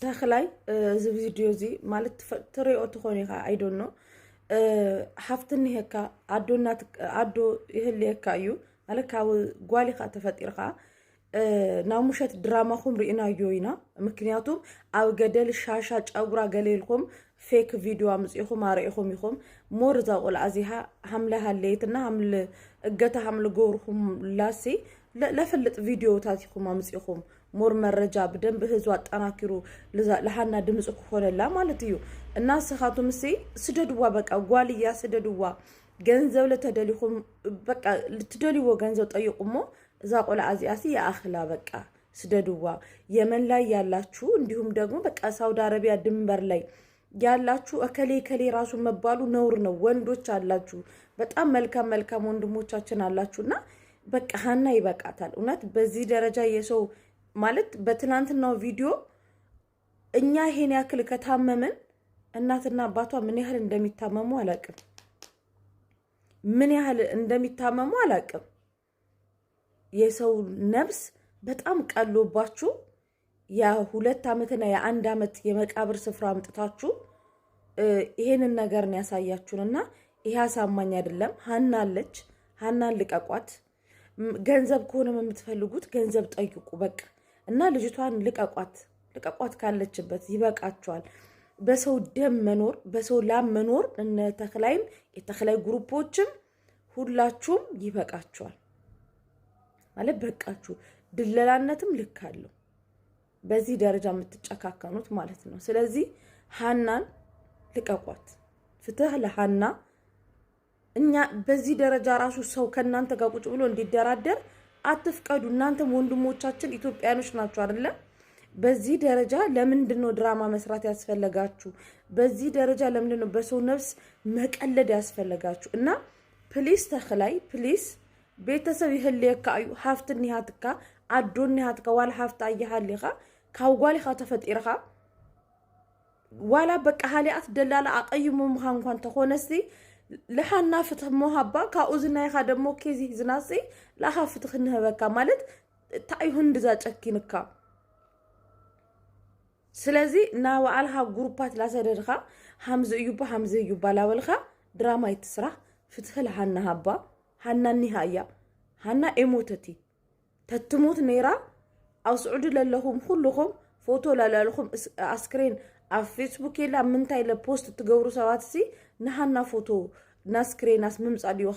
ተኽላይ እዚ ቪድዮ እዚ ማለት ትሪኦ ትኾኒ ኻ I don't know ሓፍትኒ ሄካ ኣዶ ይህልየካ እዩ ማለት ካብ ጓሊኻ ተፈጢርካ ናብ ሙሸት ድራማኹም ርኢናዮ ኢና ምክንያቱም ኣብ ገደል ሻሻ ጨጉራ ገሌልኩም ፌክ ቪድዮ ኣምፂኹም ኣርኢኹም ኢኹም ሞር እዛ ቆልዓ እዚሃ ሓምለ ሃለይትና ሓምለ እገታ ሓምለ ገበርኩም ላሲ ለፍልጥ ቪድዮታት ኢኹም ኣምፂኹም ሞር መረጃ በደንብ ህዝብ አጠናክሩ ለሃና ድምጽ ኮሆነላ ማለት እዩ እና ስኻቱም ስደድዋ በቃ ጓልያ ስደድዋ ገንዘብ ለተደሊኹም በቃ ልትደልይዎ ገንዘብ ጠይቁሞ እዛ ቆልዓ እዚያሲ ያአኽላ በቃ ስደድዋ የመን ላይ ያላችሁ እንዲሁም ደግሞ በቃ ሳውዲ አረቢያ ድንበር ላይ ያላችሁ ከሌ ራሱ መባሉ ነውር ነው ወንዶች አላችሁ በጣም መልካም ወንድሞቻችን አላችሁና በቃ ሃና ይበቃታል እውነት በዚህ ደረጃ የሰው ማለት በትናንትናው ቪዲዮ እኛ ይሄን ያክል ከታመመን እናትና አባቷ ምን ያህል እንደሚታመሙ አላቅም የሰው ነፍስ በጣም ቀሎባችሁ ያ 2 አመትና ያ1 አመት የመቃብር ስፍራ አምጥታችሁ ይሄንን ነገር ነው ያሳያችሁንና ይሄ አሳማኝ አይደለም ሃና አለች ሃናን ልቀቋት ገንዘብ ከሆነ የምትፈልጉት ገንዘብ ጠይቁ በቃ እና ልጅቷን ልቀቋት ካለችበት ይበቃቸዋል በሰው ደም መኖር በሰው ላም መኖር እነ ተክላይም የተክላይ ግሩፖችም ሁላችሁም ይበቃቸዋል ማለት በቃችሁ ድለላነትም ልካለው በዚህ ደረጃ የምትጨካከኑት ማለት ነው ስለዚህ ሃናን ልቀቋት ፍትህ ለሃና እኛ በዚህ ደረጃ ራሱ ሰው ከናንተ ጋር ቁጭ ብሎ እንዲደራደር አትፍቀዱ እናንተም ወንድሞቻችን ኢትዮጵያኖች ናችሁ አይደለ በዚህ ደረጃ ለምንድነው ድራማ መስራት ያስፈልጋችሁ በዚህ ደረጃ ለምንድነው በሰው ነፍስ መቀለድ ያስፈልጋችሁ እና ፕሊስ ተክላይ ፕሊስ ቤተሰብ ይህልየካ እዩ ሓፍትኒ ሃትካ አዶኒ ሃትካ ዋላ ሓፍታ ይሃልኻ ካውጓሊኻ ተፈጢርኻ ዋላ በቃ ሃሊኣት ደላላ አቀይሙ ምኻን እንኳን ተኾነሲ ለሃና ፍትህ ሞሃባ ካኡዝናይኻ ደሞ ኬዚ ዝናሲ ለሃ ፍትህ ንህበካ ማለት ታይሁን ድዛ ጨኪንካ ስለዚህ ናዋልሃ ግሩፓት ላሰደድኻ ሐምዝ እዩ ባላወልኻ ድራማ ይትስራ ፍትህ ለሃና ሃባ ሃናኒ ሃያ ሃና ኤሞተቲ ተትሞት ነይራ ኣብ ስዑድ ለለኹም ሁሉኹም ፎቶ ላለኹም አስክሬን ኣብ ፌስቡክ የላ ምንታይ ለፖስት ትገብሩ ሰባትሲ ንሃና ፎቶ ናስክሬናስ ምምጻ ዲዮ